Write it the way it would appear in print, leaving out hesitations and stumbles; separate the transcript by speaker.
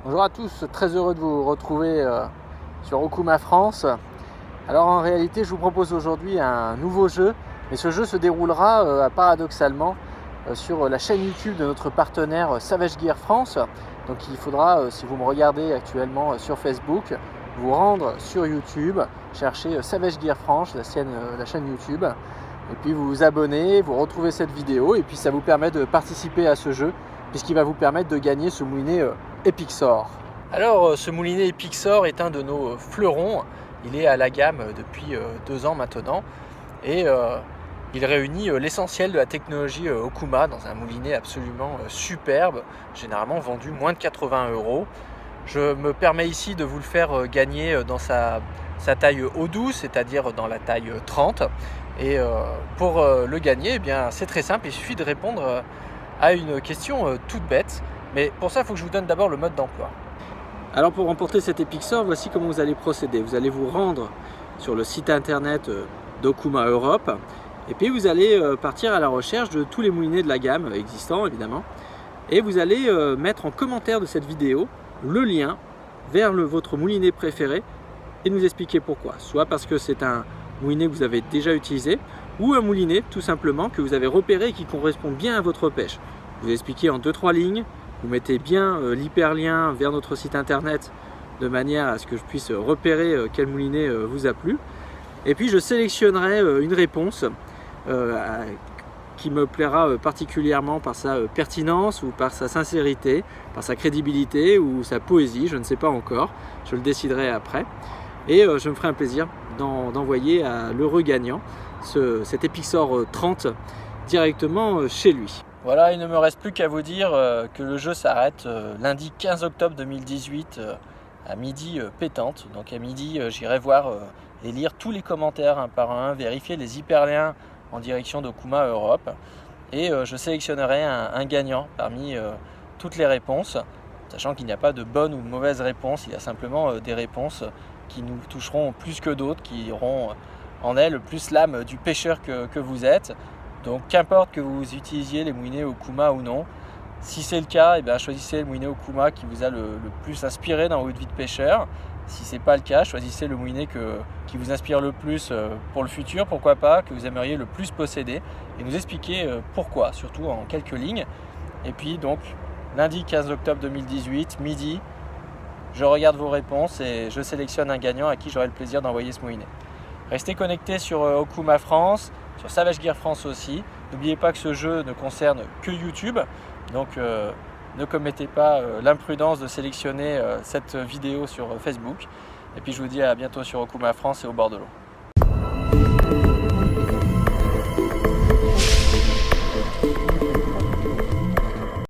Speaker 1: Bonjour à tous, très heureux de vous retrouver sur Okuma France. Alors en réalité, je vous propose aujourd'hui un nouveau jeu, mais ce jeu se déroulera paradoxalement sur la chaîne YouTube de notre partenaire Savage Gear France. Donc il faudra, si vous me regardez actuellement sur Facebook, vous rendre sur YouTube, chercher Savage Gear France, la chaîne YouTube, et puis vous vous abonnez, vous retrouvez cette vidéo, et puis ça vous permet de participer à ce jeu, puisqu'il va vous permettre de gagner ce moulinet Epixor. Alors ce moulinet Epixor est un de nos fleurons, il est à la gamme depuis 2 ans maintenant, et il réunit l'essentiel de la technologie Okuma dans un moulinet absolument superbe, généralement vendu moins de 80 €. Je me permets ici de vous le faire gagner dans sa taille O12, c'est-à-dire dans la taille 30. Et pour le gagner, eh bien, c'est très simple, il suffit de répondre à une question toute bête. Mais pour ça, il faut que je vous donne d'abord le mode d'emploi. Alors pour remporter cet Epixor, voici comment vous allez procéder. Vous allez vous rendre sur le site internet d'Okuma Europe, et puis vous allez partir à la recherche de tous les moulinets de la gamme existants évidemment, et vous allez mettre en commentaire de cette vidéo le lien vers votre moulinet préféré et nous expliquer pourquoi. Soit parce que c'est un moulinet que vous avez déjà utilisé, ou un moulinet tout simplement que vous avez repéré et qui correspond bien à votre pêche. Vous expliquez en 2-3 lignes, vous mettez bien l'hyperlien vers notre site internet de manière à ce que je puisse repérer quel moulinet vous a plu. Et puis je sélectionnerai une réponse qui me plaira particulièrement par sa pertinence ou par sa sincérité, par sa crédibilité ou sa poésie, je ne sais pas encore, je le déciderai après. Et je me ferai un plaisir d'envoyer à l'heureux gagnant cet Epixor 30 directement chez lui. Voilà, il ne me reste plus qu'à vous dire que le jeu s'arrête lundi 15 octobre 2018 à midi pétante. Donc à midi, j'irai voir et lire tous les commentaires un par un, vérifier les hyperliens en direction d'Okuma Europe. Et je sélectionnerai un gagnant parmi toutes les réponses, sachant qu'il n'y a pas de bonne ou de mauvaise réponse, il y a simplement des réponses qui nous toucheront plus que d'autres, qui auront en elles plus l'âme du pêcheur que vous êtes. Donc qu'importe que vous utilisiez les moulinets Okuma ou non, si c'est le cas, eh bien, choisissez le moulinet Okuma qui vous a le plus inspiré dans votre vie de pêcheur. Si ce n'est pas le cas, choisissez le moulinet qui vous inspire le plus pour le futur, pourquoi pas, que vous aimeriez le plus posséder, et nous expliquer pourquoi, surtout en quelques lignes. Et puis donc, lundi 15 octobre 2018, midi, je regarde vos réponses et je sélectionne un gagnant à qui j'aurai le plaisir d'envoyer ce moulinet. Restez connectés sur Okuma France, sur Savage Gear France aussi. N'oubliez pas que ce jeu ne concerne que YouTube, donc ne commettez pas l'imprudence de sélectionner cette vidéo sur Facebook. Et puis je vous dis à bientôt sur Okuma France et au bord de l'eau.